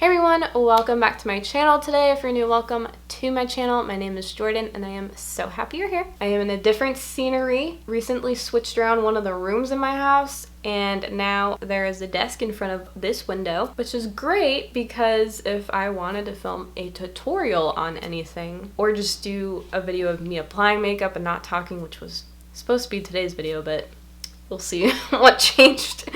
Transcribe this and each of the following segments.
Hey everyone, welcome back to my channel today. If you're new, welcome to my channel. My name is Jordan and I am so happy you're here. I am in a different scenery. Recently switched around one of the rooms in my house and now there is a desk in front of this window, which is great because if I wanted to film a tutorial on anything or just do a video of me applying makeup and not talking, which was supposed to be today's video, but we'll see what changed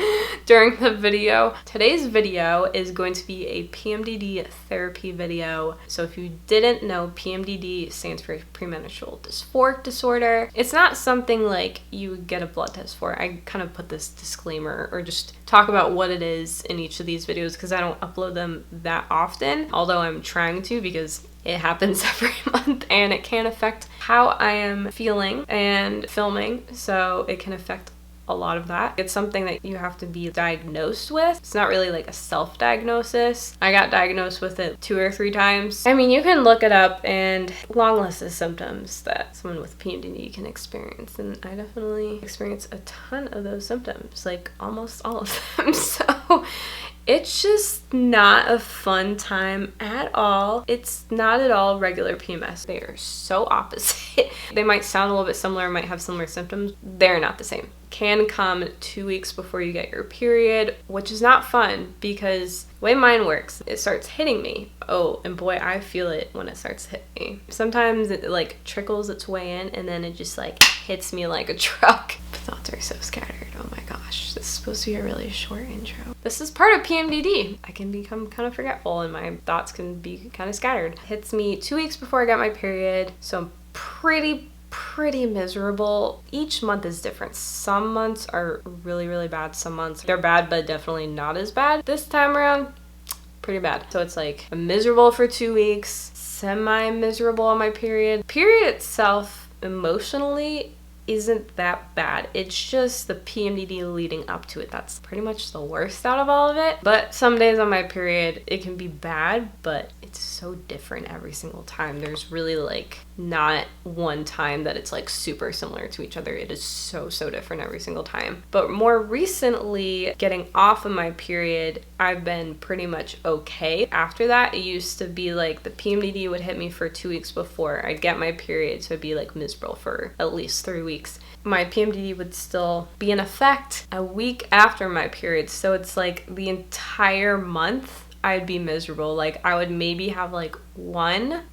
during the video. Today's video is going to be a PMDD therapy video. So if you didn't know, PMDD stands for premenstrual dysphoric disorder. It's not something like you would get a blood test for. I kind of put this disclaimer or just talk about what it is in each of these videos because I don't upload them that often, although I'm trying to because it happens every month and it can affect how I am feeling and filming, so it can affect a lot of that. It's something that you have to be diagnosed with. It's not really like a self-diagnosis. I got diagnosed with it 2 or 3 times. I mean, you can look it up and long list of symptoms that someone with PMDD can experience, and I definitely experience a ton of those symptoms, like almost all of them. So it's just not a fun time at all. It's not at all regular PMS. They are so opposite. They might sound a little bit similar, might have similar symptoms. They're not the same. Can come 2 weeks before you get your period, which is not fun because the way mine works, it starts hitting me. Oh, and boy, I feel it when it starts hitting me. Sometimes it like trickles its way in and then it just like hits me like a truck. My thoughts are so scattered. Oh my gosh, this is supposed to be a really short intro. This is part of PMDD. I can become kind of forgetful and my thoughts can be kind of scattered. It hits me 2 weeks before I got my period, so I'm pretty miserable. Each month is different. Some months are really bad. Some months they're bad, but definitely not as bad. This time around, pretty bad. So it's like I'm miserable for 2 weeks, semi-miserable on my period. Period itself, emotionally, isn't that bad. It's just the PMDD leading up to it. That's pretty much the worst out of all of it. But some days on my period, it can be bad, but it's so different every single time. There's really like not one time that it's like super similar to each other. It is so different every single time. But more recently, getting off of my period, I've been pretty much okay. After that, it used to be like the PMDD would hit me for 2 weeks before I'd get my period, so I'd be like miserable for at least 3 weeks. My PMDD would still be in effect a week after my period, so it's like the entire month I'd be miserable. Like I would maybe have like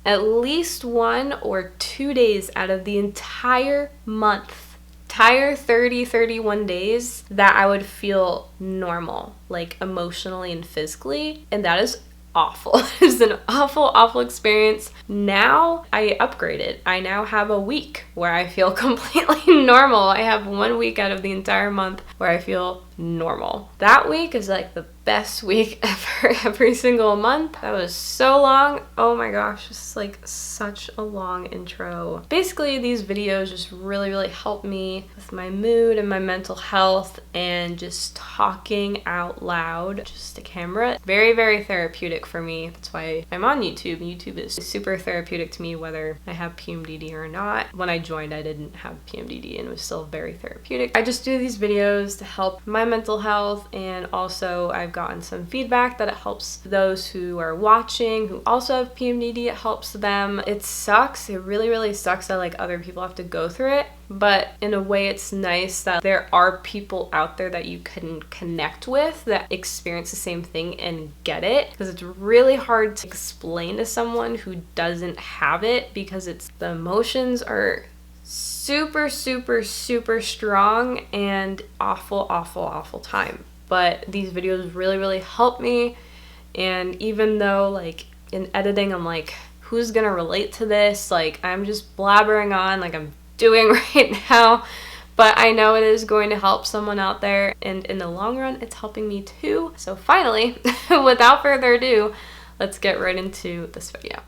at least 1 or 2 days out of the entire month, entire 31 days that I would feel normal, like emotionally and physically, and that is awful. It's an awful experience. Now I upgraded. I now have a week where I feel completely normal. I have 1 week out of the entire month where I feel normal. That week is like the best week ever, every single month. That was so long. Oh my gosh, this is like such a long intro. Basically, these videos just really help me with my mood and my mental health and just talking out loud, just to camera. Very therapeutic for me. That's why I'm on YouTube. YouTube is super therapeutic to me whether I have PMDD or not. When I joined, I didn't have PMDD and it was still very therapeutic. I just do these videos to help my mental health, and also I've gotten some feedback that it helps those who are watching who also have PMDD. It helps them. It sucks. It really sucks that like other people have to go through it, but in a way it's nice that there are people out there that you can connect with that experience the same thing and get it, because it's really hard to explain to someone who doesn't have it because the emotions are super strong and awful time. But these videos really help me, and even though like in editing I'm like, who's gonna relate to this? Like I'm just blabbering on like I'm doing right now, but I know it is going to help someone out there, and in the long run it's helping me too. So finally, without further ado, let's get right into this video.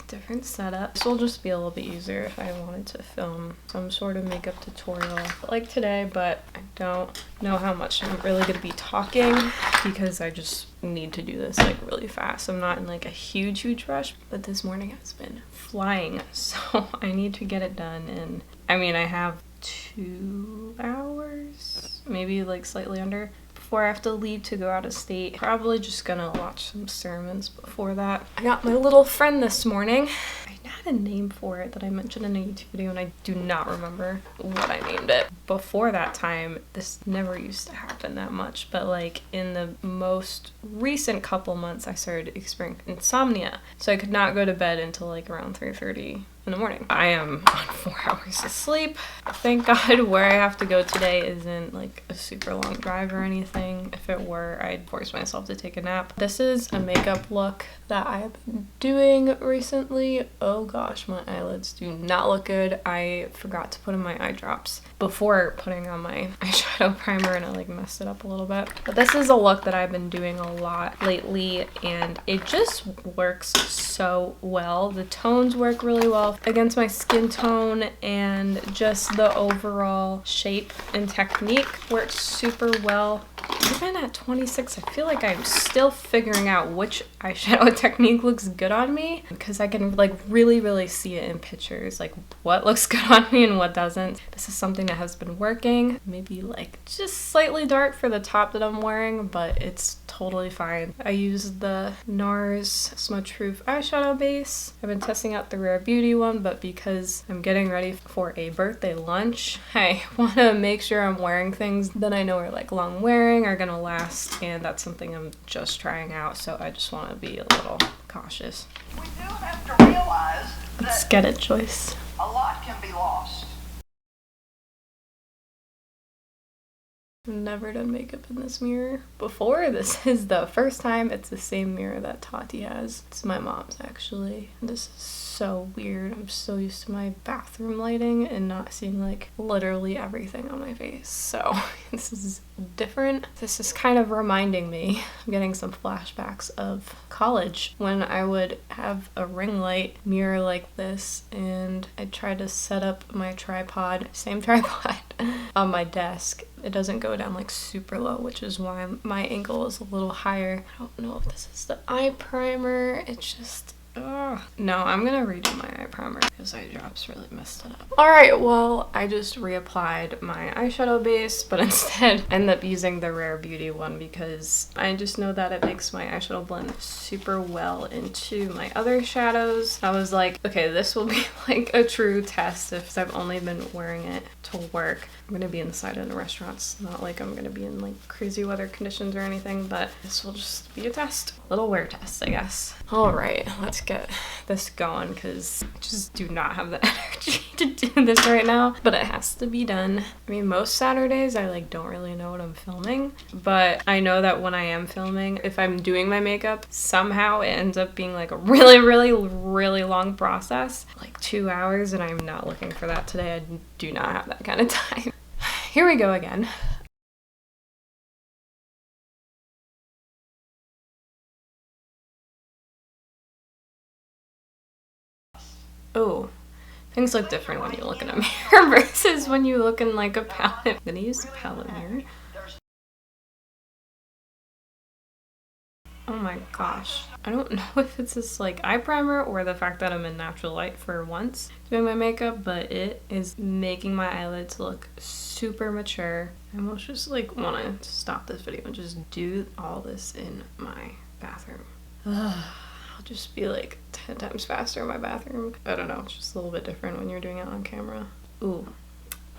Different setup. This will just be a little bit easier if I wanted to film some sort of makeup tutorial like today, but I don't know how much I'm really going to be talking because I just need to do this like really fast. I'm not in like a huge rush, but this morning has been flying, so I need to get it done. And I mean, I have 2 hours, maybe like slightly under, before I have to leave to go out of state. Probably just gonna watch some sermons before that. I got my little friend this morning. I had a name for it that I mentioned in a YouTube video and I do not remember what I named it. Before that time, this never used to happen that much, but like in the most recent couple months, I started experiencing insomnia. So I could not go to bed until like around 3:30 in the morning. I am on 4 hours of sleep. Thank God where I have to go today isn't like a super long drive or anything. If it were, I'd force myself to take a nap. This is a makeup look that I have been doing recently. Oh gosh, my eyelids do not look good. I forgot to put in my eye drops before putting on my eyeshadow primer and I like messed it up a little bit. But this is a look that I've been doing a lot lately and it just works so well. The tones work really well against my skin tone and just the overall shape and technique works super well. Even at 26, I feel like I'm still figuring out which eyeshadow technique looks good on me because I can like really see it in pictures, like what looks good on me and what doesn't. This is something that has been working. Maybe like just slightly dark for the top that I'm wearing, but it's totally fine. I use the NARS Smudge Proof eyeshadow base. I've been testing out the Rare Beauty one, but because I'm getting ready for a birthday lunch, I want to make sure I'm wearing things that I know are like long wearing, are gonna last, and that's something I'm just trying out, so I just want to be a little cautious. We do have to realize that let's get it, Joyce. A lot can be lost. I've never done makeup in this mirror before. This is the first time. It's the same mirror that Tati has. It's my mom's actually. This is so weird. I'm so used to my bathroom lighting and not seeing like literally everything on my face. So this is different. This is kind of reminding me, I'm getting some flashbacks of college when I would have a ring light mirror like this and I'd try to set up my tripod, same tripod, on my desk. It doesn't go down like super low, which is why my angle is a little higher. I don't know if this is the eye primer. It's just, no, I'm gonna redo my eye primer because eye drops really messed it up. Alright, well, I just reapplied my eyeshadow base, but instead ended up using the Rare Beauty one because I just know that it makes my eyeshadow blend super well into my other shadows. I was like, okay, this will be like a true test if I've only been wearing it to work. I'm gonna be inside in a restaurant. It's not like I'm gonna be in like crazy weather conditions or anything, but this will just be a test. Little wear test, I guess. Alright, let's get this going because I just do not have the energy to do this right now, but it has to be done. I mean, most Saturdays I like don't really know what I'm filming, but I know that when I am filming, if I'm doing my makeup, somehow it ends up being like a really long process, like 2 hours, and I'm not looking for that today. I do not have that kind of time. Here we go again. Oh, things look different when you look in a mirror versus when you look in like a palette. I'm gonna use the palette mirror. Oh my gosh. I don't know if it's this like eye primer or the fact that I'm in natural light for once doing my makeup, but it is making my eyelids look super mature. I almost just like want to stop this video and just do all this in my bathroom. I'll just be like 10 times faster in my bathroom. I don't know, it's just a little bit different when you're doing it on camera. Ooh,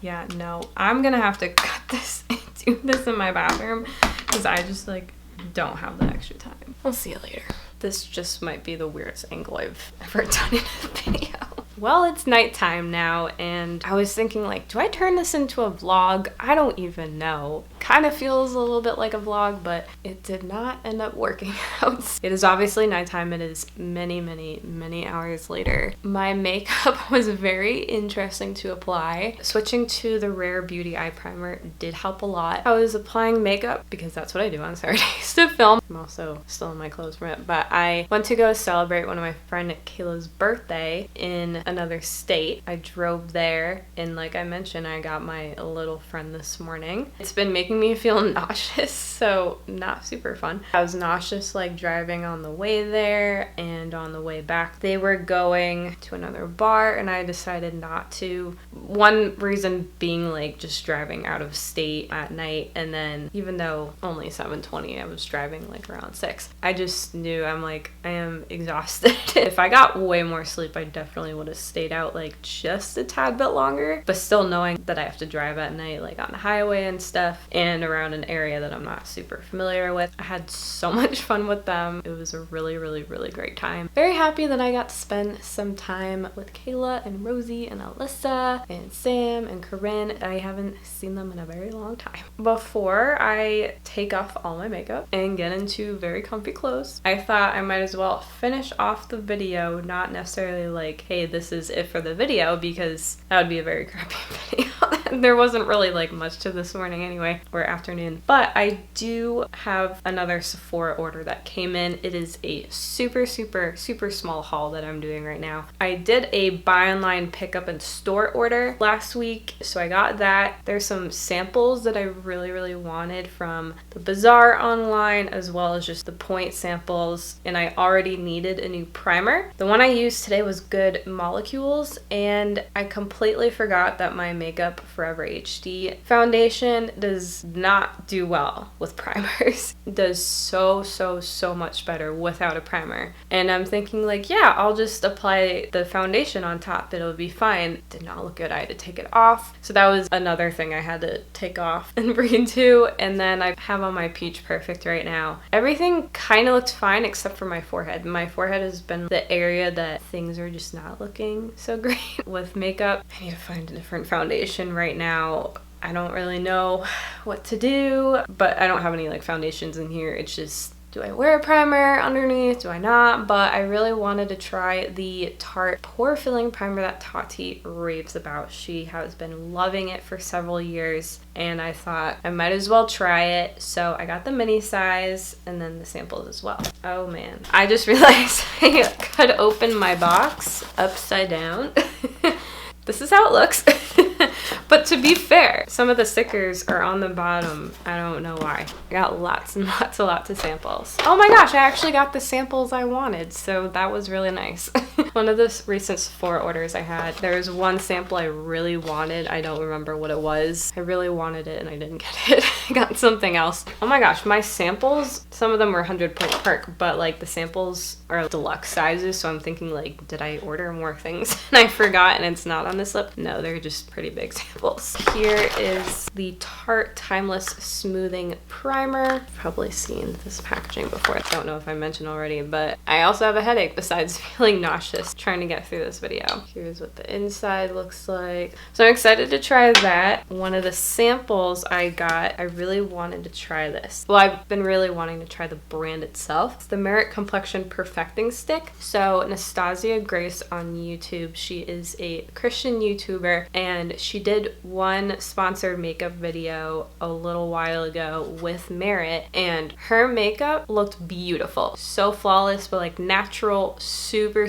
yeah, no, I'm gonna have to cut this and do this in my bathroom because I just like don't have the extra time. I'll see you later. This just might be the weirdest angle I've ever done in a video. Well, it's nighttime now, and I was thinking like, do I turn this into a vlog? I don't even know. Kind of feels a little bit like a vlog, but it did not end up working out. It is obviously nighttime. It is many hours later. My makeup was very interesting to apply. Switching to the Rare Beauty eye primer did help a lot. I was applying makeup because that's what I do on Saturdays to film. I'm also still in my clothes from it, but I went to go celebrate one of my friend Kayla's birthday in another state. I drove there, and like I mentioned, I got my little friend this morning. It's been making me feel nauseous, so not super fun. I was nauseous like driving on the way there and on the way back. They were going to another bar and I decided not to. One reason being like just driving out of state at night, and then even though only 7:20, I was driving like around 6. I just knew, I'm like, I am exhausted. If I got way more sleep, I definitely would have stayed out like just a tad bit longer, but still knowing that I have to drive at night like on the highway and stuff and around an area that I'm not super familiar with. I had so much fun with them. It was a really, really, really great time. Very happy that I got to spend some time with Kayla and Rosie and Alyssa and Sam and Corinne. I haven't seen them in a very long time. Before I take off all my makeup and get into very comfy clothes, I thought I might as well finish off the video, not necessarily like, hey, this is it for the video, because that would be a very crappy video. There wasn't really like much to this morning anyway, or afternoon, but I do have another Sephora order that came in. It is a super, super, super small haul that I'm doing right now. I did a buy online pickup in store order last week, so I got that. There's some samples that I really, really wanted from the Bazaar online, as well as just the point samples, and I already needed a new primer. The one I used today was Good Molecules, and I completely forgot that my Makeup Forever HD foundation does not do well with primers. It does so much better without a primer. And I'm thinking like, yeah, I'll just apply the foundation on top. It'll be fine. Did not look good. I had to take it off. So that was another thing I had to take off and bring to. And then I have on my Peach Perfect right now. Everything kind of looked fine except for my forehead. My forehead has been the area that things are just not looking so great with makeup. I need to find a different foundation right now. I don't really know what to do, but I don't have any like foundations in here. It's just, do I wear a primer underneath? Do I not? But I really wanted to try the Tarte Pore Filling Primer that Tati raves about. She has been loving it for several years, and I thought I might as well try it. So I got the mini size and then the samples as well. Oh man, I just realized I could open my box upside down. This is how it looks. But to be fair, some of the stickers are on the bottom. I don't know why. I got lots and lots of samples. Oh my gosh, I actually got the samples I wanted, so that was really nice. One of the recent Sephora orders I had, there was one sample I really wanted. I don't remember what it was. I really wanted it and I didn't get it. I got something else. Oh my gosh, my samples, some of them were 100 point perk, but like the samples are deluxe sizes, so I'm thinking like, did I order more things and I forgot and it's not on this lip? No, they're just pretty big samples. Here is the Tarte Timeless Smoothing Primer. You've probably seen this packaging before. I don't know if I mentioned already, but I also have a headache besides feeling nauseous trying to get through this video. Here's what the inside looks like. So I'm excited to try that. One of the samples I got, I really wanted to try this. Well, I've been really wanting to try the brand itself. It's the Merit Complexion Perfecting Stick. So Nastasia Grace on YouTube, she is a Christian YouTuber, and she did one sponsored makeup video a little while ago with Merit, and her makeup looked beautiful. So flawless, but like natural, super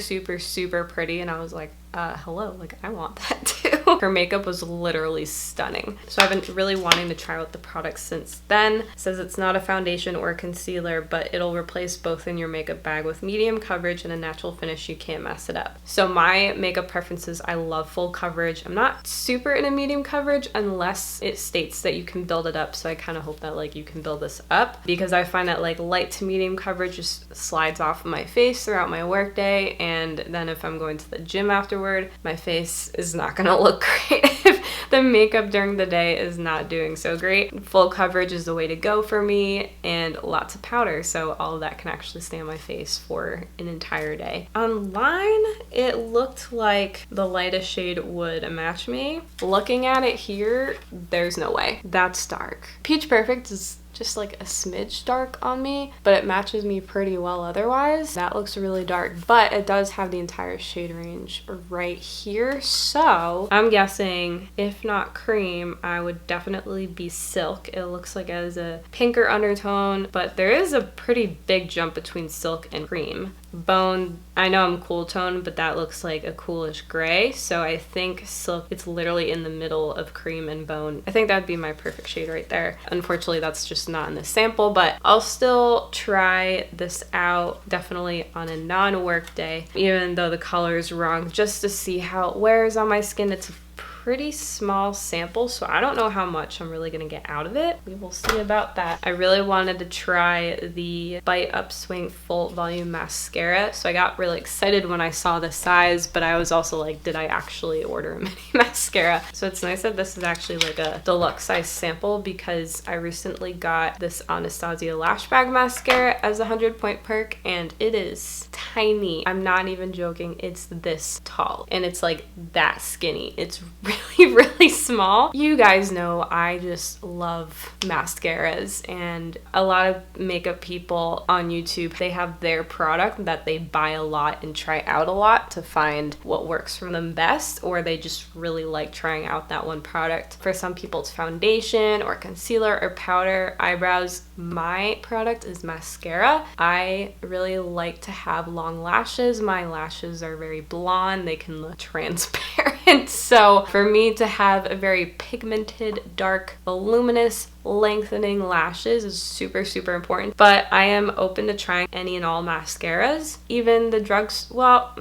pretty, and I was like, hello, like I want that too. Her makeup was literally stunning. So I've been really wanting to try out the product since then. It says it's not a foundation or a concealer, but it'll replace both in your makeup bag with medium coverage and a natural finish. You can't mess it up. So my makeup preferences, I love full coverage. I'm not super into medium coverage unless it states that you can build it up. So I kind of hope that like you can build this up, because I find that like light to medium coverage just slides off of my face throughout my workday, and then if I'm going to the gym afterwards, my face is not gonna look great if the makeup during the day is not doing so great. Full coverage is the way to go for me, and lots of powder, so all of that can actually stay on my face for an entire day. Online, it looked like the lightest shade would match me. Looking at it here, there's no way. That's dark. Peach Perfect is just like a smidge dark on me, but it matches me pretty well otherwise. That looks really dark, but it does have the entire shade range right here. So I'm guessing if not cream, I would definitely be silk. It looks like it has a pinker undertone, but there is a pretty big jump between silk and cream. Bone, I know I'm cool tone, but that looks like a coolish gray, so I think silk, it's literally in the middle of cream and bone. I think that'd be my perfect shade right there. Unfortunately, that's just not in the sample, but I'll still try this out definitely on a non-work day, even though the color is wrong, just to see how it wears on my skin. It's a pretty small sample, so I don't know how much I'm really gonna get out of it. We will see about that. I really wanted to try the Bite UpSwing Full Volume Mascara, so I got really excited when I saw the size, but I was also like, did I actually order a mini mascara? So it's nice that this is actually like a deluxe size sample, because I recently got this Anastasia Lash Brag mascara as a 100-point perk, and it is tiny. I'm not even joking, it's this tall, and it's like that skinny. It's really small. You guys know I just love mascaras, and a lot of makeup people on YouTube, they have their product that they buy a lot and try out a lot to find what works for them best, or they just really like trying out that one product. For some people it's foundation or concealer or powder, eyebrows. My product is mascara. I really like to have long lashes. My lashes are very blonde, they can look transparent. So for me to have a very pigmented, dark, voluminous, lengthening lashes is super important. But I am open to trying any and all mascaras, even the drugs. Well,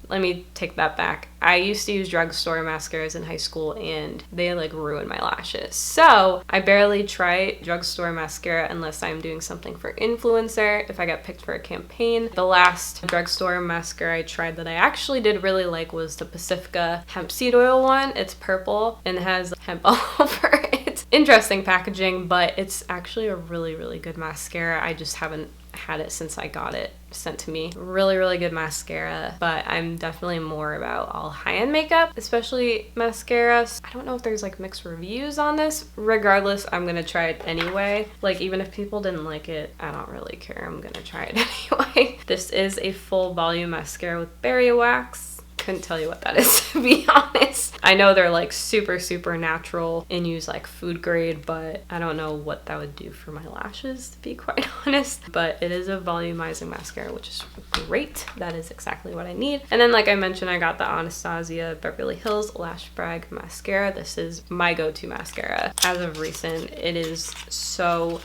let me take that back. I used to use drugstore mascaras in high school, and they like ruined my lashes. So I barely try drugstore mascara unless I'm doing something for influencer, if I got picked for a campaign. The last drugstore mascara I tried that I actually did really like was the Pacifica hemp seed oil one. It's purple and it has hemp all over it. Interesting packaging, but it's actually a really good mascara. I just haven't had it since I got it sent to me. Really good mascara, but I'm definitely more about all high-end makeup, especially mascaras. I don't know if there's like mixed reviews on this. Regardless, I'm gonna try it anyway. Like, even if people didn't like it, I don't really care. I'm gonna try it anyway. This is a full volume mascara with berry wax. Couldn't tell you what that is, to be honest. I know they're like super natural and use like food grade, but I don't know what that would do for my lashes, to be quite honest. But it is a volumizing mascara, which is great. That is exactly what I need. And then, like I mentioned, I got the Anastasia Beverly Hills Lash Brag mascara. This is my go-to mascara as of recent. It is so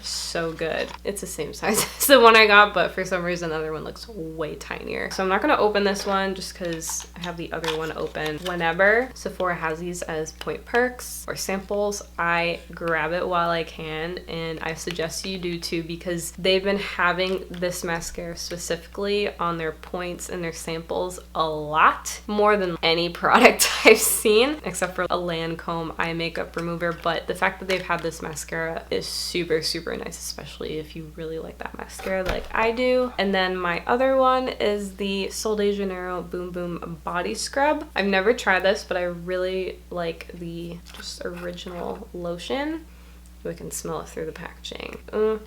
good. It's the same size as the one I got, but for some reason the other one looks way tinier. So I'm not gonna open this one just because I have the other one open. Whenever Sephora has these as point perks or samples, I grab it while I can, and I suggest you do too, because they've been having this mascara specifically on their points and their samples a lot more than any product I've seen, except for a Lancome eye makeup remover. But the fact that they've had this mascara is super nice, especially if you really like that mascara like I do. And then my other one is the Sol de Janeiro Boom Boom Body Scrub. I've never tried this, but I really like the just original lotion. We can smell it through the packaging.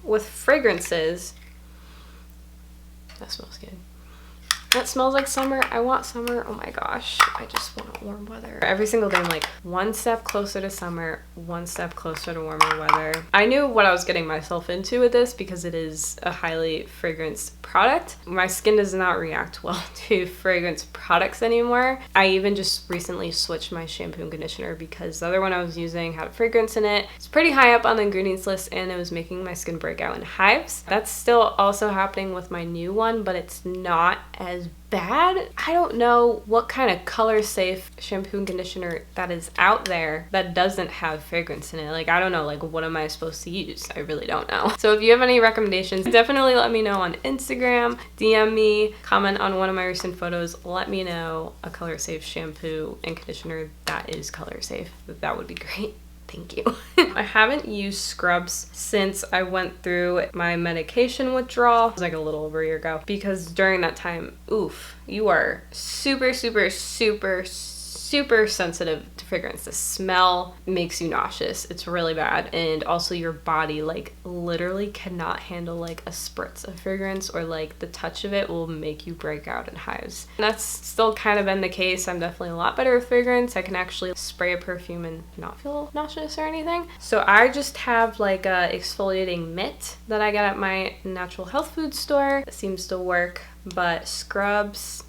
With fragrances, that smells good. That smells like summer. I want summer. Oh my gosh, I just want warm weather. Every single day I'm like one step closer to summer, one step closer to warmer weather. I knew what I was getting myself into with this because it is a highly fragranced product. My skin does not react well to fragrance products anymore. I even just recently switched my shampoo and conditioner because the other one I was using had a fragrance in it. It's pretty high up on the ingredients list, and it was making my skin break out in hives. That's still also happening with my new one, but it's not as bad. I don't know what kind of color safe shampoo and conditioner that is out there that doesn't have fragrance in it. Like, I don't know, like, what am I supposed to use? I really don't know. So if you have any recommendations, definitely let me know on Instagram, DM me, comment on one of my recent photos, let me know a color safe shampoo and conditioner that is color safe. That would be great. Thank you. I haven't used scrubs since I went through my medication withdrawal. It was like a little over a year ago, because during that time, oof, you are super super sensitive to fragrance. The smell makes you nauseous. It's really bad. And also your body like literally cannot handle like a spritz of fragrance, or like the touch of it will make you break out in hives. And that's still kind of been the case. I'm definitely a lot better with fragrance. I can actually spray a perfume and not feel nauseous or anything. So I just have like a exfoliating mitt that I got at my natural health food store. It seems to work, but scrubs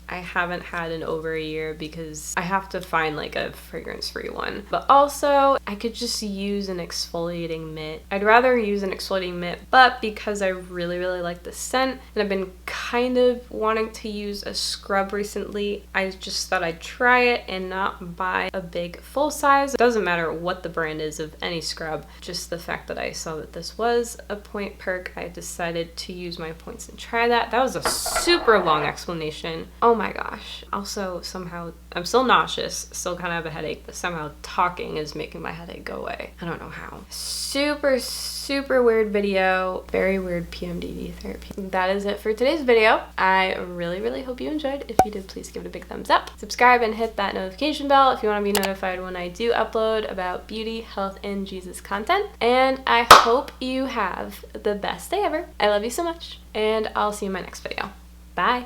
I haven't had in over a year because I have to find like a fragrance-free one. But also, I could just use an exfoliating mitt. I'd rather use an exfoliating mitt, but because I really, really like the scent and I've been kind of wanting to use a scrub recently, I just thought I'd try it and not buy a big full size. It doesn't matter what the brand is of any scrub, just the fact that I saw that this was a point perk, I decided to use my points and try that. That was a super long explanation. Oh my gosh. Also, somehow I'm still nauseous, still kind of have a headache, but somehow talking is making my headache go away. I don't know how. Super weird video. Very weird PMDD therapy. That is it for today's video. I really hope you enjoyed. If you did, please give it a big thumbs up. Subscribe and hit that notification bell if you want to be notified when I do upload about beauty, health, and Jesus content. And I hope you have the best day ever. I love you so much, and I'll see you in my next video. Bye.